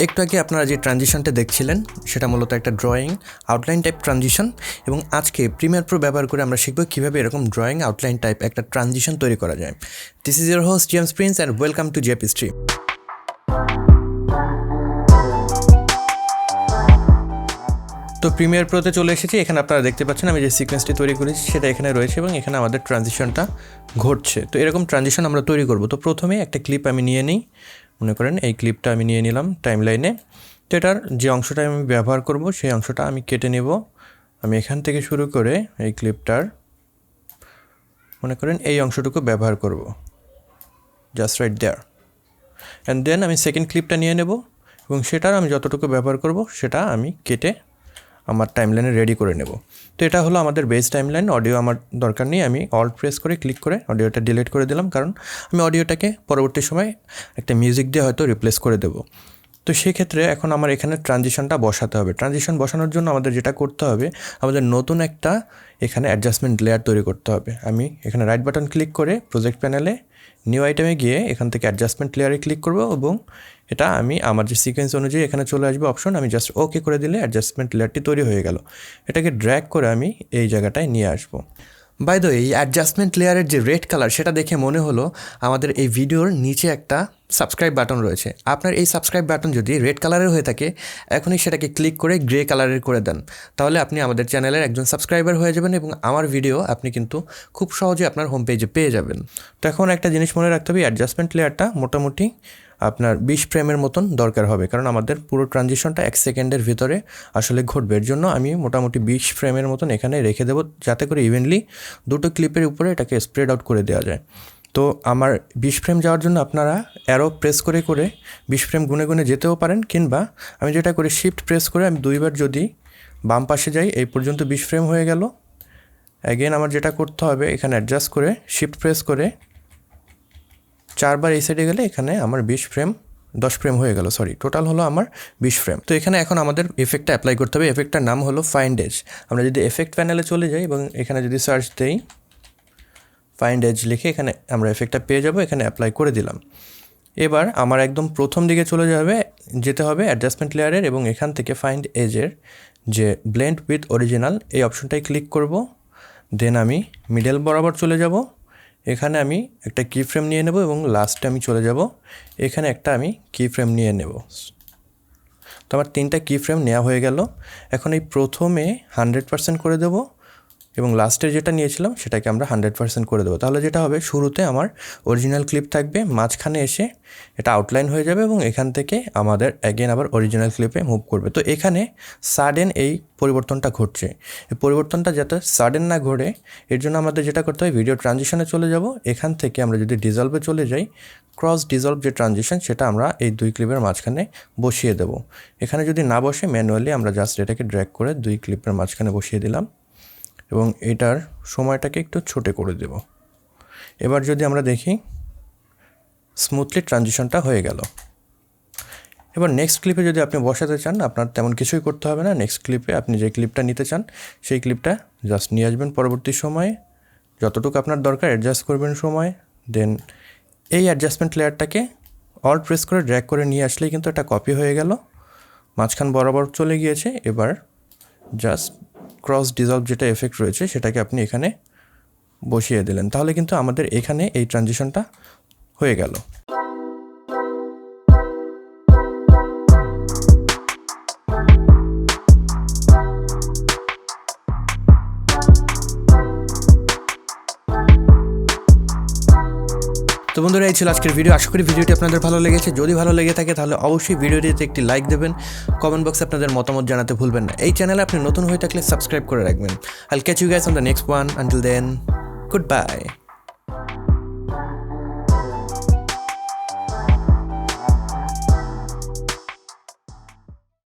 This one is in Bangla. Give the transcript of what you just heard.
একটু আগে আপনারা যে ট্রানজিশনটা দেখছিলেন সেটা মূলত একটা ড্রয়িং আউটলাইন টাইপ ট্রানজিশন, এবং আজকে প্রিমিয়ার প্রো ব্যবহার করে আমরা শিখব কীভাবে এরকম ড্রয়িং আউটলাইন টাইপ একটা ট্রানজিশন তৈরি করা যায়। This is your host James Prince and welcome to জেপিস্ট্রি। তো প্রিমিয়ার প্রোতে চলে এসেছি। এখানে আপনারা দেখতে পাচ্ছেন আমি যে সিকোয়েন্সটি তৈরি করেছি সেটা এখানে রয়েছে এবং এখানে আমাদের ট্রানজিশনটা ঘটছে। তো এরকম ট্রানজিশন আমরা তৈরি করব। তো প্রথমে একটা ক্লিপ আমি নিয়ে নিই, মনে করেন এই ক্লিপটা আমি নিয়ে নিলাম টাইমলাইনে। তো এটার যে অংশটা আমি ব্যবহার করব সেই অংশটা আমি কেটে নেব। আমি এখান থেকে শুরু করে এই ক্লিপটার মনে করেন এই অংশটুকু ব্যবহার করব, just right there. And then আমি সেকেন্ড ক্লিপটা নিয়ে নেব এবং সেটার আমি যতটুকু ব্যবহার করব সেটা আমি কেটে আমার টাইমলাইনে রেডি করে নেব। তো এটা হলো আমাদের বেস টাইমলাইন। অডিও আমার দরকার নেই, আমি অল্ট প্রেস করে ক্লিক করে অডিওটা ডিলিট করে দিলাম, কারণ আমি অডিওটাকে পরবর্তী সময় একটা মিউজিক দিয়ে হয়তো রিপ্লেস করে দেব। তো সেক্ষেত্রে এখন আমার এখানে ট্রানজিশনটা বসাতে হবে। ট্রানজিশন বসানোর জন্য আমাদের যেটা করতে হবে, আমাদের নতুন একটা এখানে অ্যাডজাস্টমেন্ট লেয়ার তৈরি করতে হবে। আমি এখানে রাইট বাটন ক্লিক করে প্রজেক্ট প্যানেলে নিউ আইটেমে গিয়ে এখান থেকে অ্যাডজাস্টমেন্ট লেয়ারে ক্লিক করব এবং এটা আমি আমার যে সিকোয়েন্স অনুযায়ী এখানে চলে আসবে অপশন, আমি জাস্ট ওকে করে দিলে অ্যাডজাস্টমেন্ট লেয়ারটি তৈরি হয়ে গেল। এটাকে ড্র্যাগ করে আমি এই জায়গাটায় নিয়ে আসবো। বাই দ্য ওয়ে, এই অ্যাডজাস্টমেন্ট লেয়ারের যে রেড কালার সেটা দেখে মনে হলো আমাদের এই ভিডিওর নিচে একটা সাবস্ক্রাইব বাটন রয়েছে। আপনার এই সাবস্ক্রাইব বাটন যদি রেড কালারের হয়ে থাকে, এখনই সেটাকে ক্লিক করে গ্রে কালারের করে দেন, তাহলে আপনি আমাদের চ্যানেলের একজন সাবস্ক্রাইবার হয়ে যাবেন এবং আমার ভিডিও আপনি কিন্তু খুব সহজে আপনার হোম পেজে পেয়ে যাবেন। তো এখন একটা জিনিস মনে রাখতে হবে, অ্যাডজাস্টমেন্ট লেয়ারটা মোটামুটি আপনার 20 ফ্রেমের মতন দরকার হবে, কারণ আমাদের পুরো ট্রানজিশনটা 1 সেকেন্ডের ভিতরে আসলে ঘটবে। এর জন্য আমি মোটামুটি 20 ফ্রেমের মতন এখানে রেখে দেবো, যাতে করে ইভেনলি দুটো ক্লিপের উপরে এটাকে স্প্রেড আউট করে দেওয়া যায়। তো আমার 20 ফ্রেম যাওয়ার জন্য আপনারা অ্যারো প্রেস করে করে 20 ফ্রেম গুনে গুনে যেতেও পারেন, কিংবা আমি যেটা করি শিফট প্রেস করে আমি দুইবার যদি বাম পাশে যাই, এই পর্যন্ত 20 ফ্রেম হয়ে গেল। অ্যাগেন আমার যেটা করতে হবে, এখানে অ্যাডজাস্ট করে শিফট প্রেস করে 4 বার এই সাইডে গেলে এখানে আমার 10 ফ্রেম হয়ে গেল, সরি টোটাল হলো আমার 20 ফ্রেম। তো এখানে এখন আমাদের এফেক্টটা অ্যাপ্লাই করতে হবে। এফেক্টটার নাম হলো ফাইন্ড এজ। আমরা যদি এফেক্ট প্যানেলে চলে যাই এবং এখানে যদি সার্চ দেই ফাইন্ড এজ লিখে, এখানে আমরা এফেক্টটা পেয়ে যাব। এখানে অ্যাপ্লাই করে দিলাম। এবার আমার একদম প্রথম দিকে যেতে হবে অ্যাডজাস্টমেন্ট লেয়ারের, এবং এখান থেকে ফাইন্ড এজের যে ব্লেন্ড উইথ অরিজিনাল এই অপশনটাই ক্লিক করব। দেন আমি মিডল বরাবর চলে যাব, এখানে আমি একটা কি ফ্রেম নিয়ে নেব এবং লাস্টে আমি চলে যাব, এখানে একটা আমি কি ফ্রেম নিয়ে নেব। তো আমার 3টা কি ফ্রেম নেওয়া হয়ে গেল। এখন এই প্রথমে 100% করে দেব এবং লাস্টের যেটা নিয়েছিলাম সেটাকে আমরা 100% করে দেবো। তাহলে যেটা হবে, শুরুতে আমার অরিজিনাল ক্লিপ থাকবে, মাঝখানে এসে এটা আউটলাইন হয়ে যাবে এবং এখান থেকে আমাদের অ্যাগেন আবার অরিজিনাল ক্লিপে মুভ করবে। তো এখানে সাডেন এই পরিবর্তনটা ঘটছে। এই পরিবর্তনটা যাতে সাডেন না ঘটে, এর জন্য আমাদের যেটা করতে হয়, ভিডিও ট্রানজিশনে চলে যাব। এখান থেকে আমরা যদি ডিজলভে চলে যাই, ক্রস ডিজলভ যে ট্রানজিশন সেটা আমরা এই 2 ক্লিপের মাঝখানে বসিয়ে দেব। এখানে যদি না বসে ম্যানুয়ালি আমরা জাস্ট এটাকে ড্র্যাগ করে 2 ক্লিপের মাঝখানে বসিয়ে দিলাম এবং এটার সময়টাকে একটু ছোট করে দেব। এবার যদি আমরা দেখি, স্মুথলি ট্রানজিশনটা হয়ে গেল। এবার নেক্সট ক্লিপে যদি আপনি বসাতে চান, আপনার তেমন কিছুই করতে হবে না। নেক্সট ক্লিপে আপনি যে ক্লিপটা নিতে চান সেই ক্লিপটা জাস্ট নিয়ে আসবেন পরবর্তী সময়ে, যতটুকু আপনার দরকার অ্যাডজাস্ট করবেন সময়। দেন এই অ্যাডজাস্টমেন্ট লেয়ারটাকে অল প্রেস করে ড্র্যাগ করে নিয়ে আসলেই কিন্তু এটা কপি হয়ে গেল, মাঝখান বরাবর চলে গিয়েছে। এবার জাস্ট ক্রস ডিজলভ যেটা এফেক্ট রয়েছে সেটাকে আপনি এখানে বসিয়ে দিলেন, তাহলে কিন্তু আমাদের এখানে এই ট্রানজিশনটা হয়ে গেল। তো বন্ধুরা, এই ছিল আজকের ভিডিও। আশা করি ভিডিওটি আপনাদের ভালো লেগেছে। যদি ভালো লেগে থাকে তাহলে অবশ্যই ভিডিওটিতে একটি লাইক দেবেন, কমেন্ট বক্সে আপনাদের মতামত জানাতে ভুলবেন না। এই চ্যানেলে আপনি নতুন হয়ে থাকলে সাবস্ক্রাইব করে রাখবেন। I'll catch you guys on the next one. Until then, good by.